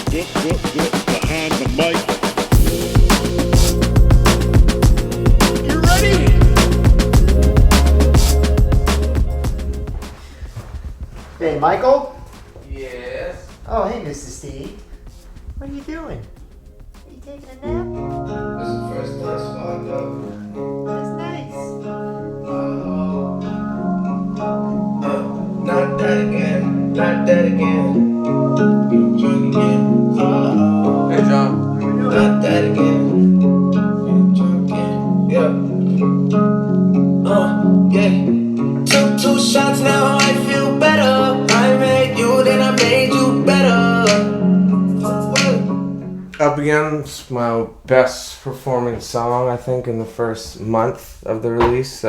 Get behind the mic. You ready? Hey, Michael? Yes. Oh, hey, Mr. Steve. What are you doing? Are you taking a nap? This is the first time I sparked up. That's nice. Not that again. Not that again. Drunk again. Hey, John. Not that again. Drunk again. Yeah. Took 2 shots, now I feel better. I made you, then I made you better. Up Again's my best performing song, I think, in the first month of the release.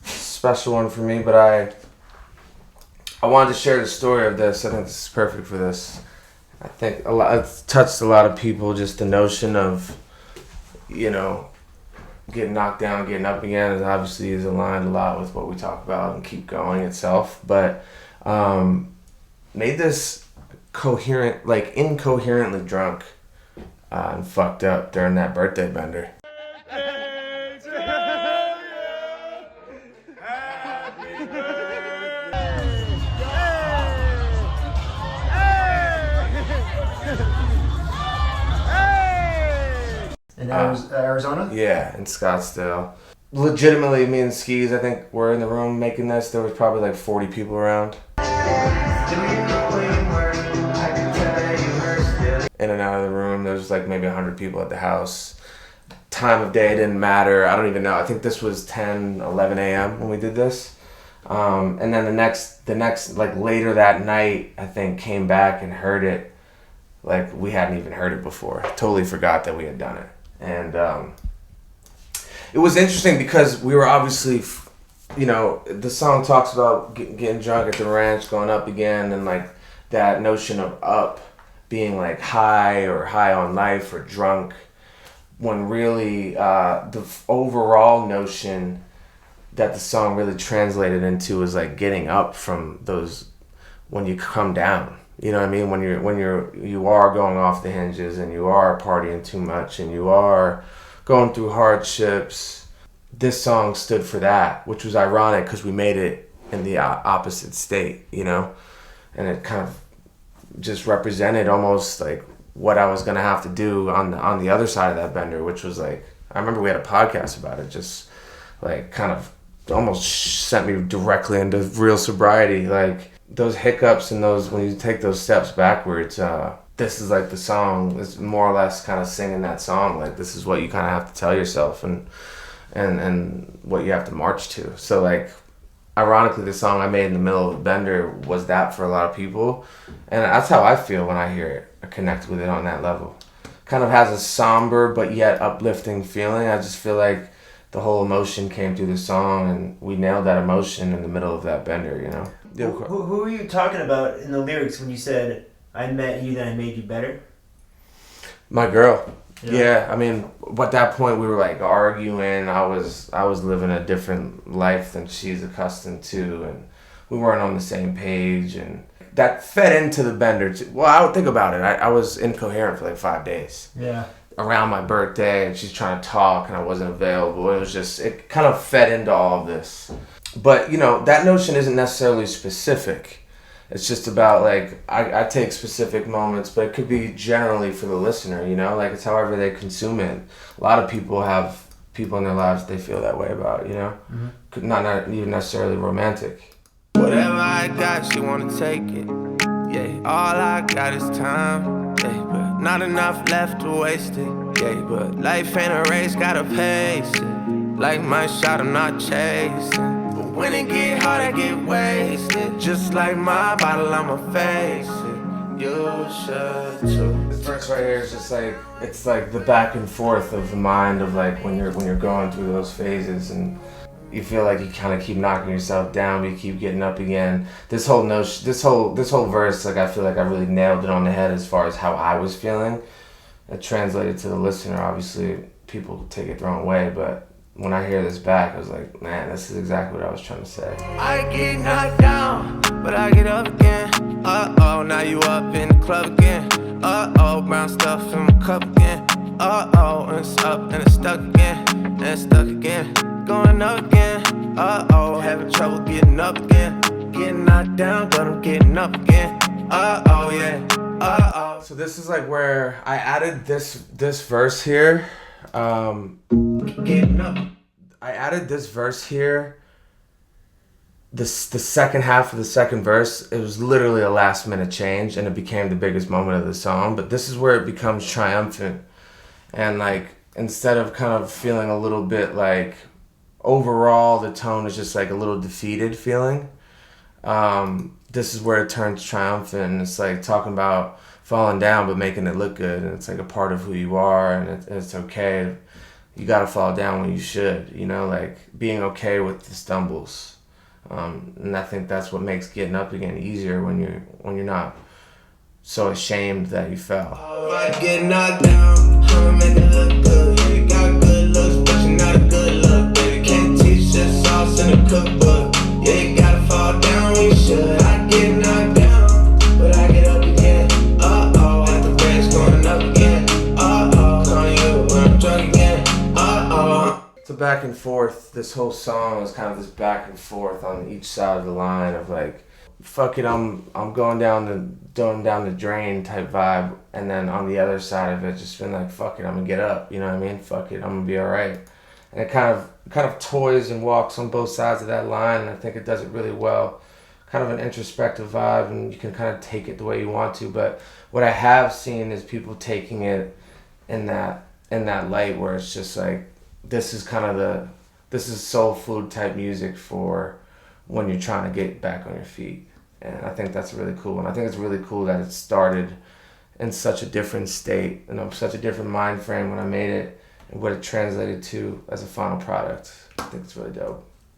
Special one for me, but I wanted to share the story of this. I think this is perfect for this. I think it's touched a lot of people, just the notion of, getting knocked down, getting up again, is obviously is aligned a lot with what we talk about and Keep Going itself. But made this coherent, like incoherently drunk and fucked up during that birthday bender. And that was Arizona? Yeah, in Scottsdale. Legitimately, me and Skis, I think, were in the room making this. There was probably like 40 people around. In and out of the room, there was like maybe 100 people at the house. Time of day didn't matter. I don't even know. I think this was 10, 11 a.m. when we did this. And then the next, like later that night, I think, came back and heard it. Like we hadn't even heard it before. Totally forgot that we had done it. And it was interesting because we were obviously, the song talks about getting drunk at the ranch, going up again, and like that notion of up being like high or high on life or drunk, when really the overall notion that the song really translated into was like getting up from those when you come down. You know what I mean? When you are going off the hinges and you are partying too much and you are going through hardships, this song stood for that, which was ironic because we made it in the opposite state, and it kind of just represented almost like what I was gonna have to do on the other side of that bender, which was like, I remember we had a podcast about it, just like kind of almost sent me directly into real sobriety, like those hiccups and those, when you take those steps backwards, this is like the song is more or less kind of singing that song, like this is what you kind of have to tell yourself and what you have to march to. So like, ironically, the song I made in the middle of a bender was that for a lot of people, and that's how I feel when I hear it. I connect with it on that level. Kind of has a somber but yet uplifting feeling. I just feel like the whole emotion came through the song, and we nailed that emotion in the middle of that bender, Who are you talking about in the lyrics when you said, I met you, then I made you better? My girl. Yeah, I mean, at that point we were like arguing. I was living a different life than she's accustomed to, and we weren't on the same page, and that fed into the bender too. Well, I would think about it. I was incoherent for like 5 days. Yeah. Around my birthday, and she's trying to talk, and I wasn't available. It kind of fed into all of this. But, that notion isn't necessarily specific. It's just about, like, I take specific moments, but it could be generally for the listener, Like, it's however they consume it. A lot of people have people in their lives they feel that way about, Mm-hmm. Not even necessarily romantic. Whatever I got, she wanna take it. Yeah, all I got is time. Yeah, but not enough left to waste it. Yeah, but life ain't a race, gotta pace it. Like my shot, I'm not chasing. When it get hard, I get wasted. Just like my bottle, I'ma face it. You should too. This verse right here is just like, it's like the back and forth of the mind of like when you're going through those phases and you feel like you kind of keep knocking yourself down, but you keep getting up again. This whole verse, like I feel like I really nailed it on the head as far as how I was feeling. It translated to the listener. Obviously, people take it the wrong way, but when I hear this back, I was like, man, this is exactly what I was trying to say. I get knocked down, but I get up again. Uh-oh, now you up in the club again. find stuff in my cup again. Uh-oh, and it's up and it's stuck again. And it's stuck again. Going up again. Uh-oh, having trouble getting up again. Getting knocked down, but I'm getting up again. Uh-oh, yeah. Uh-oh. So this is like where I added this verse here. Getting up. I added this verse here. The second half of the second verse, it was literally a last minute change and it became the biggest moment of the song. But this is where it becomes triumphant. And like, instead of kind of feeling a little bit like, overall the tone is just like a little defeated feeling. This is where it turns triumphant, and it's like talking about falling down but making it look good, and it's like a part of who you are, and it's okay. You gotta fall down when you should, you know, like being okay with the stumbles. And I think that's what makes getting up again easier when you're not so ashamed that you fell. I get knocked down, I'ma make it look good. Yeah, you got good looks, but you're not a good look. Baby, can't teach that sauce in a cookbook. Yeah, you gotta fall down when you should. I get knocked down, but I get up again. Uh-oh, at the race going up again. Uh-oh, calling you when I'm drunk again. Uh-oh. It's a back and forth. This whole song is kind of this back and forth on each side of the line of like, fuck it, I'm going down the drain type vibe, and then on the other side of it, just been like, fuck it, I'm gonna get up. You know what I mean? Fuck it, I'm gonna be all right. And it kind of toys and walks on both sides of that line, and I think it does it really well. Kind of an introspective vibe, and you can kind of take it the way you want to. But what I have seen is people taking it in that light where it's just like, this is soul food type music for when you're trying to get back on your feet. And I think that's really cool. And I think it's really cool that it started in such a different state, such a different mind frame when I made it, and what it translated to as a final product. I think it's really dope.